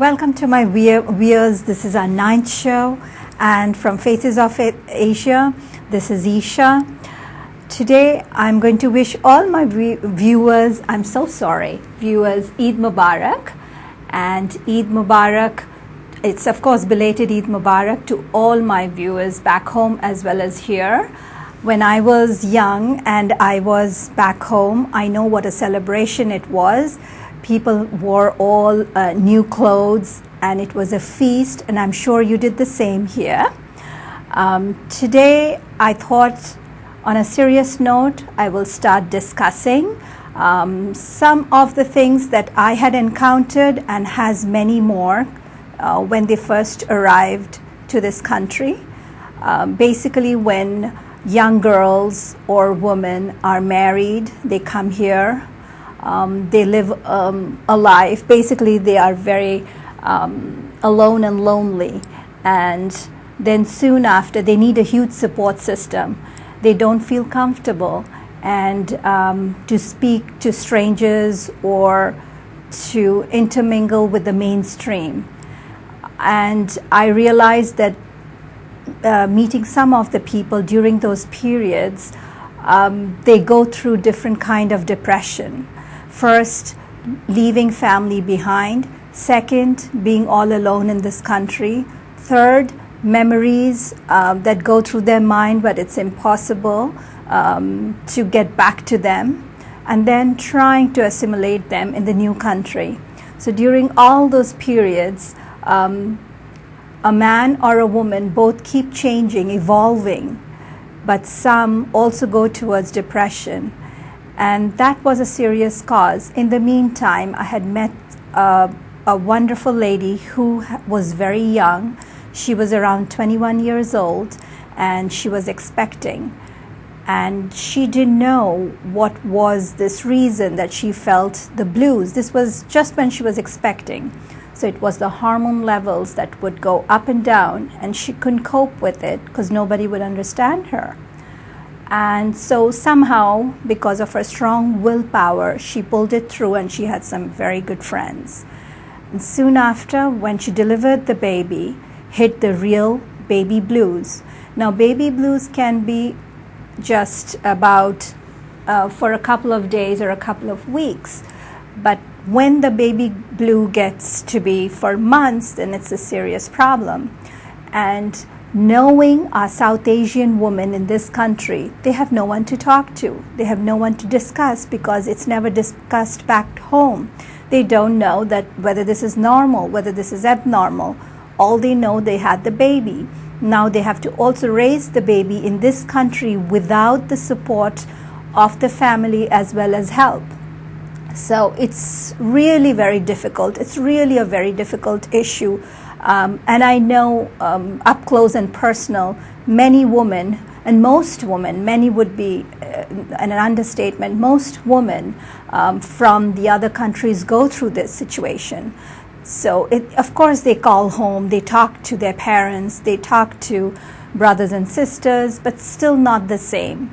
Welcome to my viewers. This is our 9th show, and from Faces of Asia, this is Esha. Today, I'm going to wish all my viewers, viewers, Eid Mubarak. And Eid Mubarak, it's of course belated Eid Mubarak to all my viewers back home as well as here. When I was young and I was back home, I know what a celebration it was. People wore all new clothes and it was a feast, and I'm sure you did the same here. Today, I thought on a serious note, I will start discussing some of the things that I had encountered and has many more when they first arrived to this country. Basically, when young girls or women are married, they come here. They live a life. Basically, they are very alone and lonely. And then soon after, they need a huge support system. They don't feel comfortable and to speak to strangers or to intermingle with the mainstream. And I realized that meeting some of the people during those periods, they go through different kind of depression. First, leaving family behind. Second, being all alone in this country. Third, memories that go through their mind, but it's impossible to get back to them. And then trying to assimilate them in the new country. So during all those periods, a man or a woman both keep changing, evolving, but some also go towards depression. And that was a serious cause. In the meantime, I had met a wonderful lady who was very young. She was around 21 years old, and she was expecting. And she didn't know what was this reason that she felt the blues. This was just when she was expecting. So it was the hormone levels that would go up and down, and she couldn't cope with it because nobody would understand her. And so somehow, because of her strong willpower, she pulled it through, and she had some very good friends. And soon after, when she delivered the baby, hit the real baby blues. Now, baby blues can be just about for a couple of days or a couple of weeks. But when the baby blue gets to be for months, then it's a serious problem. And knowing our South Asian women in this country, they have no one to talk to. They have no one to discuss because it's never discussed back home. They don't know that whether this is normal, whether this is abnormal. All they know, they had the baby. Now they have to also raise the baby in this country without the support of the family as well as help. So it's really very difficult. It's really a very difficult issue. And I know up close and personal, many women, and most women, many would be an understatement, most women from the other countries go through this situation. So of course they call home, they talk to their parents, they talk to brothers and sisters, but still not the same.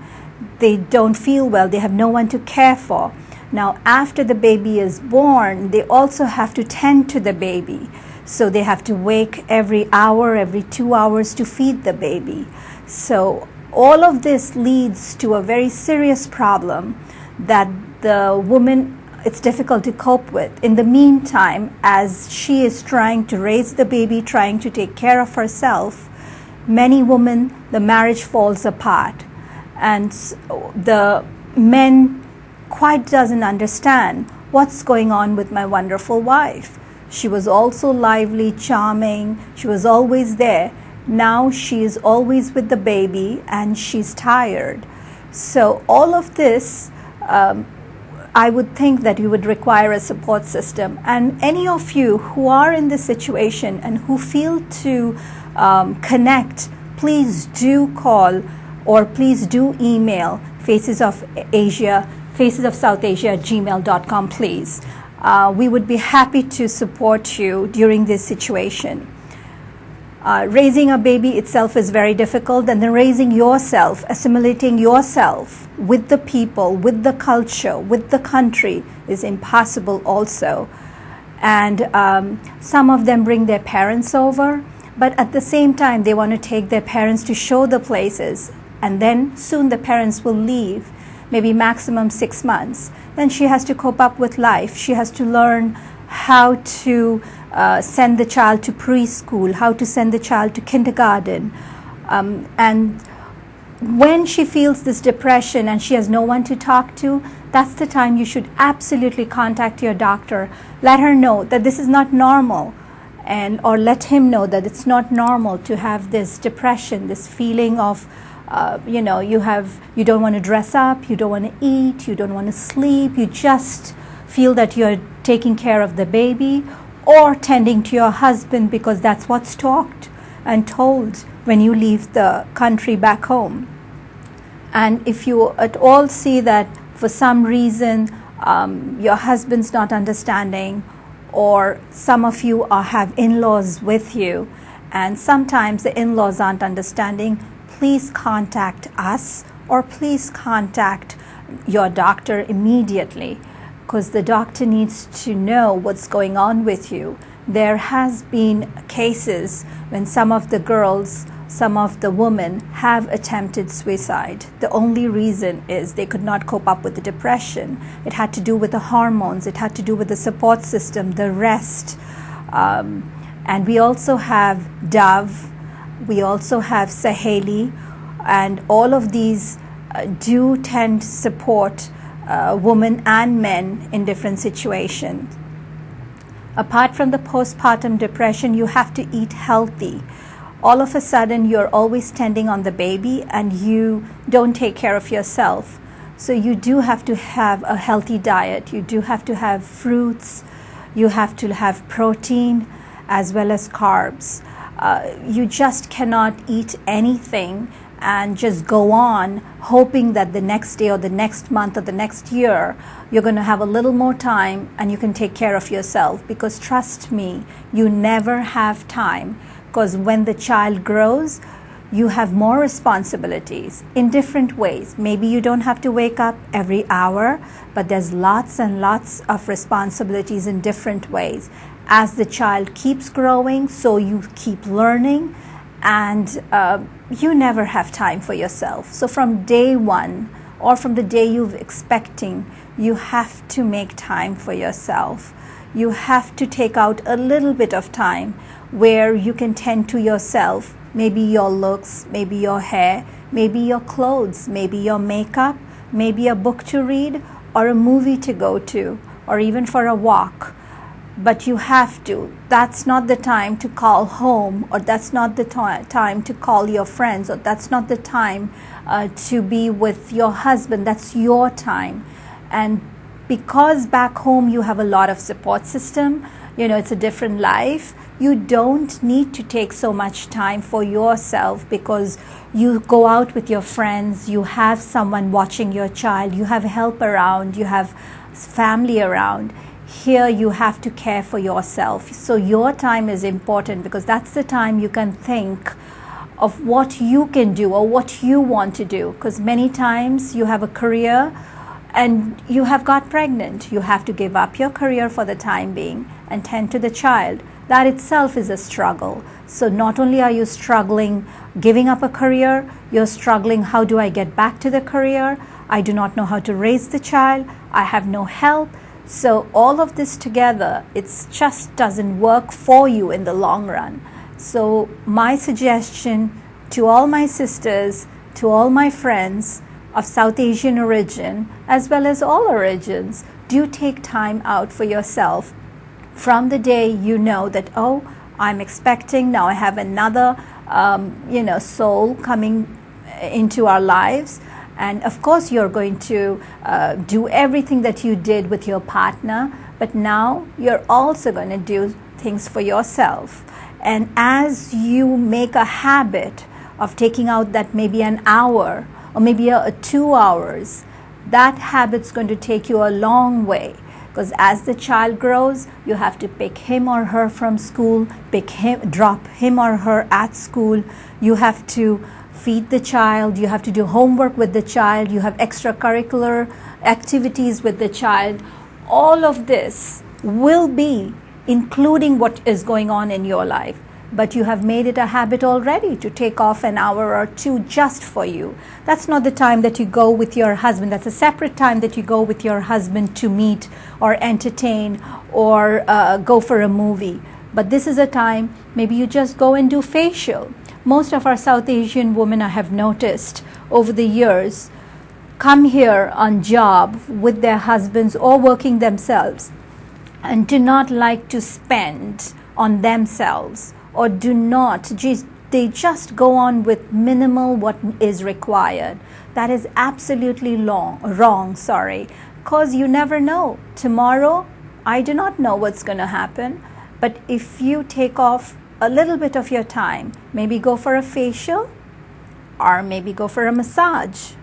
They don't feel well, they have no one to care for. Now, after the baby is born, they also have to tend to the baby. So they have to wake every hour, every 2 hours to feed the baby. So all of this leads to a very serious problem that the woman, it's difficult to cope with. In the meantime, as she is trying to raise the baby, trying to take care of herself, many women, the marriage falls apart. And the men quite doesn't understand what's going on with my wonderful wife. She was also lively, charming. She was always there. Now she is always with the baby and she's tired. So all of this, I would think that you would require a support system. And any of you who are in this situation and who feel to connect, please do call or please do email Faces of South Asia @gmail.com, please. We would be happy to support you during this situation. Raising a baby itself is very difficult, and then raising yourself, assimilating yourself with the people, with the culture, with the country is impossible also. and some of them bring their parents over, but at the same time they want to take their parents to show the places, and then soon the parents will leave, maybe maximum 6 months. Then she has to cope up with life. She has to learn how to send the child to preschool, how to send the child to kindergarten, and when she feels this depression and she has no one to talk to, that's the time you should absolutely contact your doctor. Let her know that this is not normal, or let him know that it's not normal to have this depression, this feeling of, you don't want to dress up, you don't want to eat, you don't want to sleep, you just feel that you're taking care of the baby or tending to your husband because that's what's talked and told when you leave the country back home. And if you at all see that for some reason your husband's not understanding, or some of you have in-laws with you and sometimes the in-laws aren't understanding, please contact us or please contact your doctor immediately, because the doctor needs to know what's going on with you. There has been cases when some of the girls, some of the women have attempted suicide. The only reason is they could not cope up with the depression. It had to do with the hormones. It had to do with the support system, the rest. And we also have Dove. We also have Saheli. And all of these do tend to support women and men in different situations. Apart from the postpartum depression, you have to eat healthy. All of a sudden, you're always tending on the baby and you don't take care of yourself. So you do have to have a healthy diet. You do have to have fruits. You have to have protein as well as carbs. You just cannot eat anything and just go on hoping that the next day or the next month or the next year you're going to have a little more time and you can take care of yourself, because trust me, you never have time, because when the child grows you have more responsibilities in different ways. Maybe you don't have to wake up every hour, but there's lots and lots of responsibilities in different ways. As the child keeps growing, so you keep learning, and you never have time for yourself. So from day one or from the day you're expecting, you have to make time for yourself. You have to take out a little bit of time where you can tend to yourself, maybe your looks, maybe your hair, maybe your clothes, maybe your makeup, maybe a book to read or a movie to go to, or even for a walk. But you have to. That's not the time to call home, or that's not the time to call your friends, or that's not the time to be with your husband. That's your time. And because back home you have a lot of support system, it's a different life, you don't need to take so much time for yourself, because you go out with your friends, you have someone watching your child, you have help around, you have family around. Here you have to care for yourself. So your time is important, because that's the time you can think of what you can do or what you want to do. Because many times you have a career and you have got pregnant. You have to give up your career for the time being and tend to the child. That itself is a struggle. So not only are you struggling giving up a career, you're struggling, how do I get back to the career? I do not know how to raise the child. I have no help. So all of this together, it just doesn't work for you in the long run. So my suggestion to all my sisters, to all my friends of South Asian origin, as well as all origins, do take time out for yourself. From the day you know that, oh, I'm expecting, now I have another, soul coming into our lives. And of course, you're going to do everything that you did with your partner, but now you're also going to do things for yourself. And as you make a habit of taking out that maybe an hour or maybe 2 hours, that habit's going to take you a long way. Because as the child grows, you have to pick him or her from school, drop him or her at school. You have to feed the child, you have to do homework with the child, you have extracurricular activities with the child. All of this will be including what is going on in your life. But you have made it a habit already to take off an hour or two just for you. That's not the time that you go with your husband. That's a separate time that you go with your husband to meet or entertain or go for a movie. But this is a time maybe you just go and do facial. Most of our South Asian women, I have noticed over the years, come here on job with their husbands or working themselves and do not like to spend on themselves, or do not, they just go on with minimal what is required. That is absolutely wrong, because you never know. Tomorrow, I do not know what's going to happen, but if you take off a little bit of your time, maybe go for a facial, or maybe go for a massage,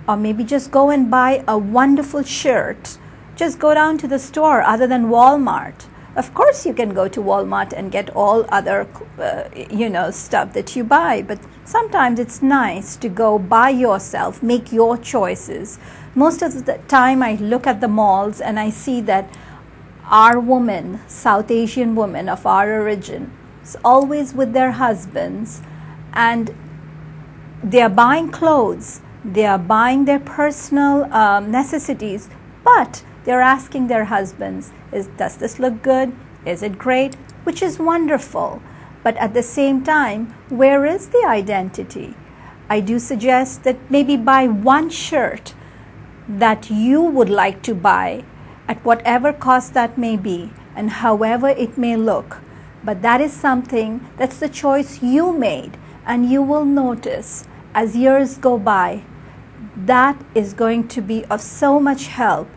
or maybe just go and buy a wonderful shirt. Just go down to the store other than Walmart. Of course, you can go to Walmart and get all other, stuff that you buy. But sometimes it's nice to go by yourself, make your choices. Most of the time, I look at the malls and I see that our women, South Asian women of our origin, is always with their husbands, and they are buying clothes, they are buying their personal necessities, but they're asking their husbands, does this look good? Is it great? Which is wonderful. But at the same time, where is the identity? I do suggest that maybe buy one shirt that you would like to buy at whatever cost that may be and however it may look. But that is something, that's the choice you made, and you will notice as years go by, that is going to be of so much help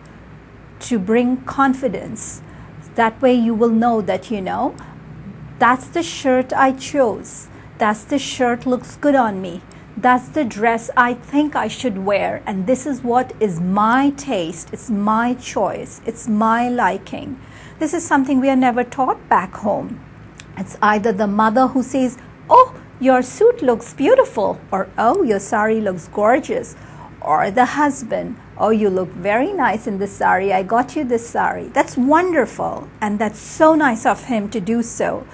to bring confidence. That way you will know that, that's the shirt I chose. That's the shirt looks good on me. That's the dress I think I should wear. And this is what is my taste. It's my choice. It's my liking. This is something we are never taught back home. It's either the mother who says, oh, your suit looks beautiful, or oh, your sari looks gorgeous, or the husband, oh, you look very nice in this sari, I got you this sari. That's wonderful, and that's so nice of him to do so.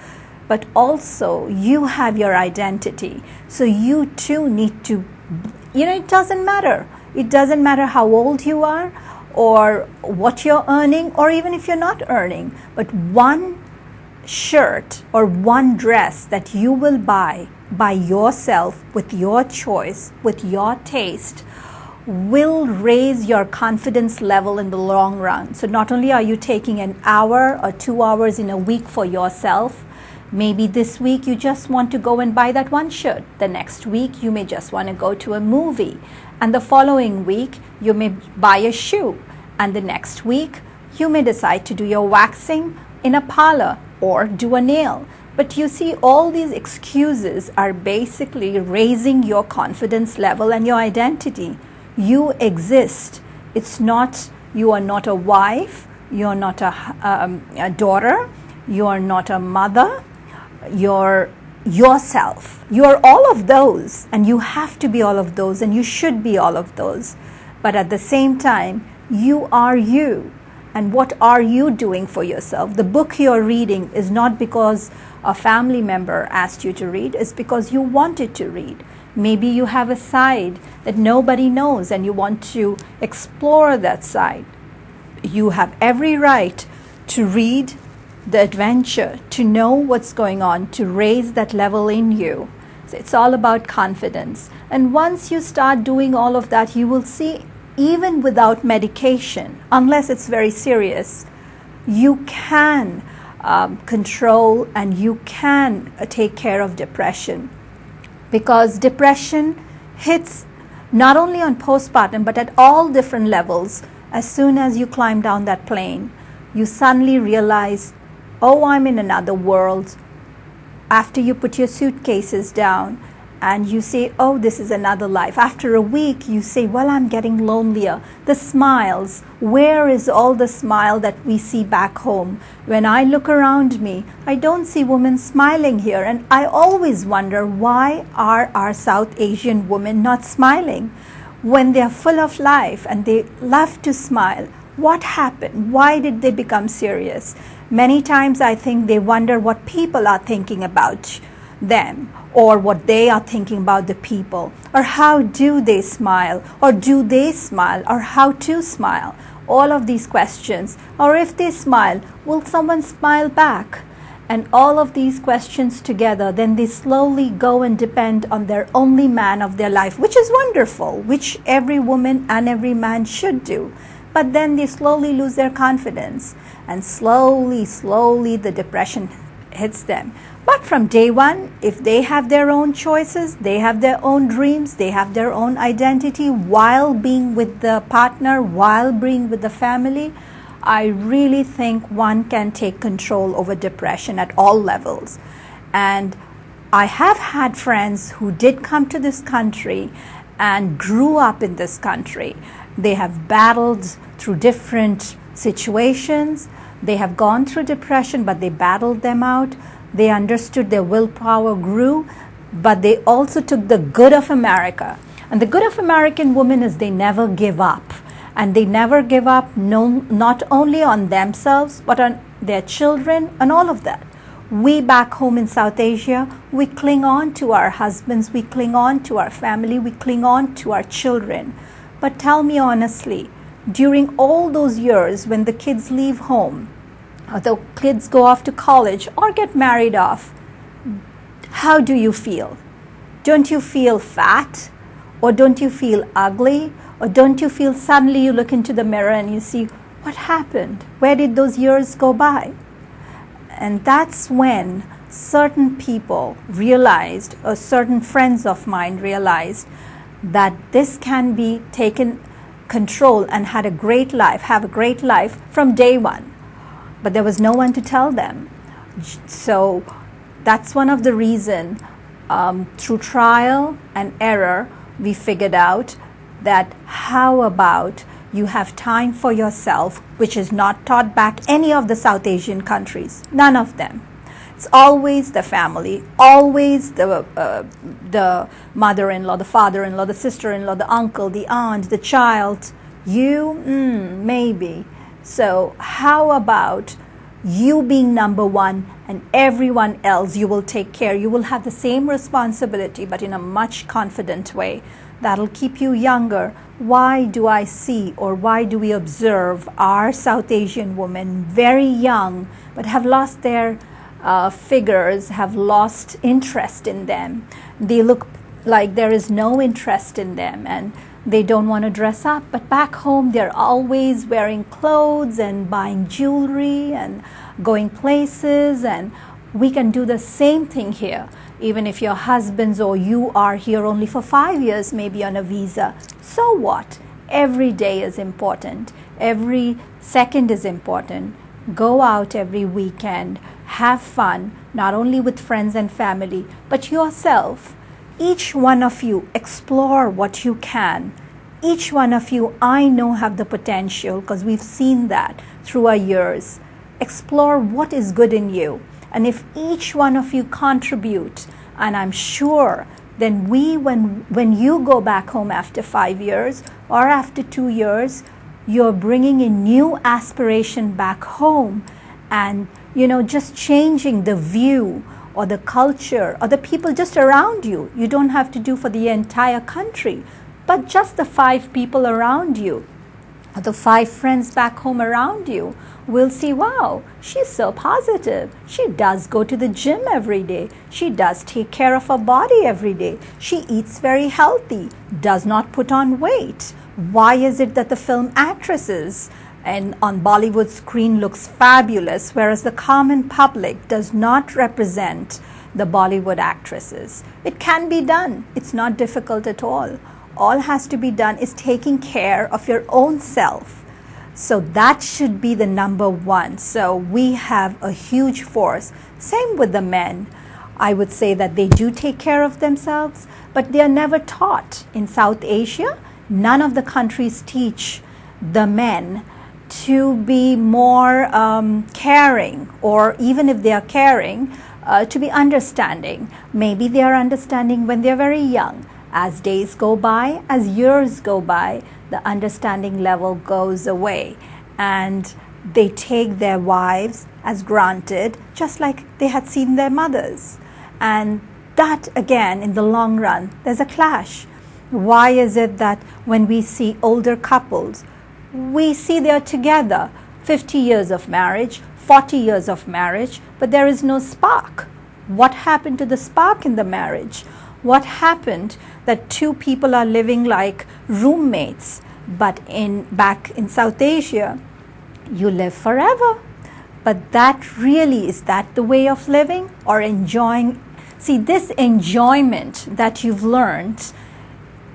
But also, you have your identity. So you too need to, it doesn't matter. It doesn't matter how old you are, or what you're earning, or even if you're not earning. But one shirt or one dress that you will buy by yourself, with your choice, with your taste, will raise your confidence level in the long run. So not only are you taking an hour or 2 hours in a week for yourself, maybe this week you just want to go and buy that one shirt. The next week you may just want to go to a movie. And the following week you may buy a shoe. And the next week you may decide to do your waxing in a parlor or do a nail. But you see, all these excuses are basically raising your confidence level and your identity. You exist. It's not, you are not a wife, you're not a daughter, you're not a mother, you're yourself. You're all of those, and you have to be all of those, and you should be all of those. But at the same time, you are you. And what are you doing for yourself? The book you're reading is not because a family member asked you to read, it's because you wanted to read. Maybe you have a side that nobody knows and you want to explore that side. You have every right to read the adventure, to know what's going on, to raise that level in you. So it's all about confidence. And once you start doing all of that, you will see, even without medication, unless it's very serious, you can control and you can take care of depression. Because depression hits not only on postpartum, but at all different levels. As soon as you climb down that plane, you suddenly realize, oh, I'm in another world. After you put your suitcases down and you say, oh, this is another life. After a week, you say, well, I'm getting lonelier. The smiles, where is all the smile that we see back home? When I look around me, I don't see women smiling here. And I always wonder, why are our South Asian women not smiling? When they're full of life and they love to smile, What happened? Why did they become serious? Many times I think they wonder what people are thinking about them, or what they are thinking about the people, or how do they smile, or do they smile, or how to smile. All of these questions, or if they smile, will someone smile back? And all of these questions together, then they slowly go and depend on their only man of their life, which is wonderful, which every woman and every man should do. But then they slowly lose their confidence, and slowly the depression hits them. But from day one, if they have their own choices, they have their own dreams, they have their own identity while being with the partner, while being with the family, I really think one can take control over depression at all levels. And I have had friends who did come to this country and grew up in this country. They have battled through different situations. They have gone through depression, but they battled them out. They understood, their willpower grew, but they also took the good of America. And the good of American women is they never give up. And they never give up, not only on themselves, but on their children and all of that. We back home in South Asia, we cling on to our husbands, we cling on to our family, we cling on to our children. But tell me honestly, during all those years when the kids leave home, or the kids go off to college or get married off, how do you feel? Don't you feel fat? Or don't you feel ugly? Or don't you feel suddenly you look into the mirror and you see, what happened? Where did those years go by? And that's when certain people realized, or certain friends of mine realized, that this can be taken control and have a great life from day one. But there was no one to tell them. So that's one of the reasons, through trial and error, we figured out that how about you have time for yourself, which is not taught back any of the South Asian countries, none of them. It's always the family, always the mother-in-law, the father-in-law, the sister-in-law, the uncle, the aunt, the child. You, maybe. So how about you being number one and everyone else you will take care? You will have the same responsibility, but in a much confident way. That'll keep you younger. Why do I see, or why do we observe our South Asian women very young but have lost their figures, have lost interest in them? They look like there is no interest in them, and they don't want to dress up. But back home, they're always wearing clothes and buying jewelry and going places. And we can do the same thing here. Even if your husbands or you are here only for 5 years, maybe on a visa, so what? Every day is important. Every second is important. Go out every weekend. Have fun, not only with friends and family, but yourself. Each one of you explore what you can. Each one of you, I know, have the potential, because we've seen that through our years. Explore what is good in you. And if each one of you contribute, and I'm sure then when you go back home after 5 years or after 2 years, you're bringing a new aspiration back home, and just changing the view or the culture or the people just around you. You don't have to do for the entire country, but just the 5 people around you, or the 5 friends back home around you, will see, wow, she's so positive. She does go to the gym every day. She does take care of her body every day. She eats very healthy, does not put on weight. Why is it that the film actresses and on Bollywood screen looks fabulous, whereas the common public does not represent the Bollywood actresses? It can be done. It's not difficult at all. All has to be done is taking care of your own self. So that should be the number one. So we have a huge force. Same with the men. I would say that they do take care of themselves, but they are never taught. In South Asia, none of the countries teach the men to be more caring, or even if they are caring, to be understanding. Maybe they are understanding when they're very young. As days go by, as years go by, the understanding level goes away. and they take their wives as granted, just like they had seen their mothers. And that, again, in the long run, there's a clash. Why is it that when we see older couples, we see they're together 50 years of marriage, 40 years of marriage, but there is no spark? What happened to the spark in the marriage? What happened that two people are living like roommates, but back in South Asia, you live forever? But is that the way of living or enjoying? See, this enjoyment that you've learned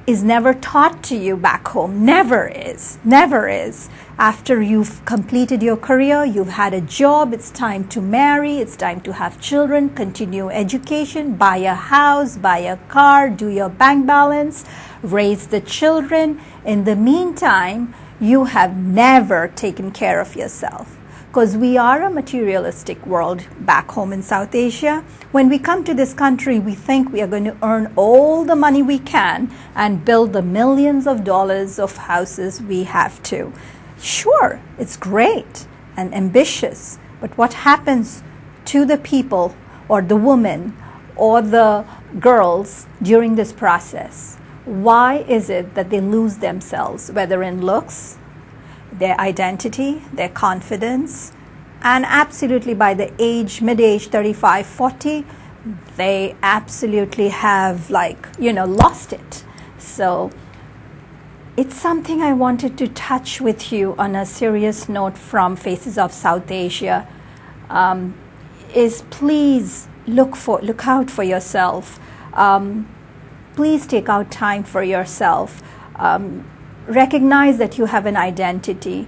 is never taught to you back home. Never is. After you've completed your career, you've had a job, it's time to marry, it's time to have children, continue education, buy a house, buy a car, do your bank balance, raise the children. In the meantime, you have never taken care of yourself. Because we are a materialistic world back home in South Asia. When we come to this country, we think we are going to earn all the money we can and build the millions of dollars of houses we have to. Sure, it's great and ambitious, but what happens to the people or the women or the girls during this process? Why is it that they lose themselves, whether in looks, their identity, their confidence, and absolutely by the mid-age 35, 40, they absolutely have lost it. So it's something I wanted to touch with you on a serious note from Faces of South Asia, is please look out for yourself. Please take out time for yourself. Recognize that you have an identity.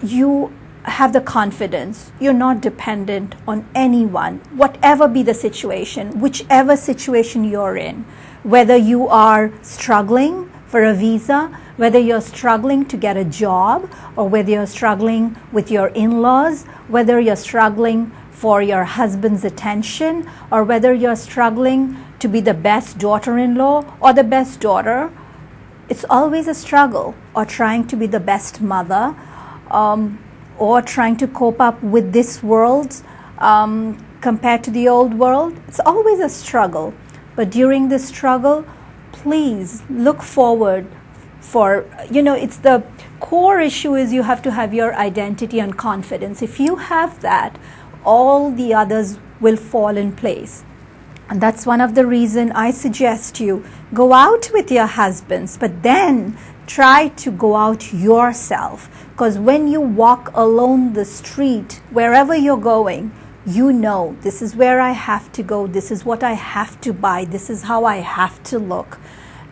You have the confidence. You're not dependent on anyone, whatever be the situation, whichever situation you're in. Whether you are struggling for a visa, whether you're struggling to get a job, or whether you're struggling with your in-laws, whether you're struggling for your husband's attention, or whether you're struggling to be the best daughter-in-law or the best daughter. It's always a struggle, or trying to be the best mother, or trying to cope up with this world compared to the old world. It's always a struggle. But during this struggle, please look forward it's the core issue is you have to have your identity and confidence. If you have that, all the others will fall in place. And that's one of the reasons I suggest you go out with your husbands, but then try to go out yourself. Because when you walk along the street, wherever you're going, you know, this is where I have to go, this is what I have to buy, this is how I have to look.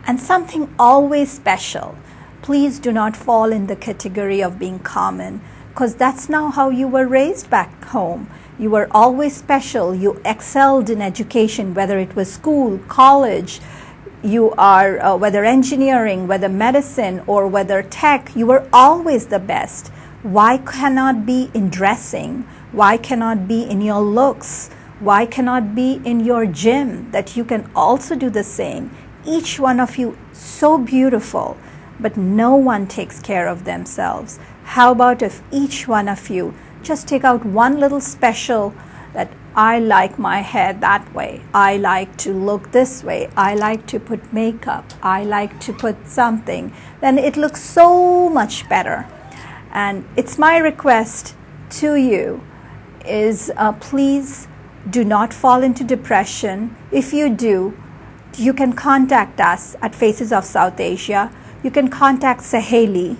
And something always special. Please do not fall in the category of being common, because that's not how you were raised back home. You were always special. You excelled in education, whether it was school, college, you are whether engineering, whether medicine, or whether tech, you were always the best. Why cannot be in dressing? Why cannot be in your looks? Why cannot be in your gym, that you can also do the same? Each one of you so beautiful, but no one takes care of themselves. How about if each one of you just take out one little special, that I like my hair that way, I like to look this way, I like to put makeup, I like to put something, then it looks so much better. And it's my request to you is please do not fall into depression. If you do, you can contact us at Faces of South Asia. You can contact Saheli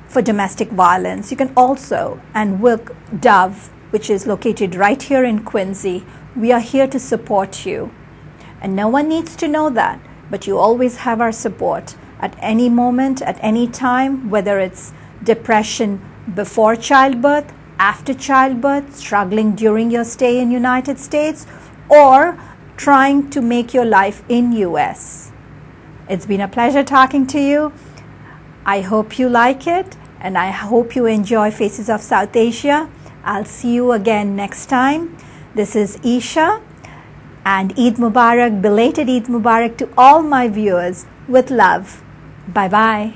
for domestic violence. You can also, and work Dove, which is located right here in Quincy. We are here to support you. And no one needs to know that, but you always have our support at any moment, at any time, whether it's depression before childbirth, after childbirth, struggling during your stay in United States, or trying to make your life in US. It's been a pleasure talking to you. I hope you like it, and I hope you enjoy Faces of South Asia. I'll see you again next time. This is Esha, and Eid Mubarak, belated Eid Mubarak to all my viewers with love. Bye-bye.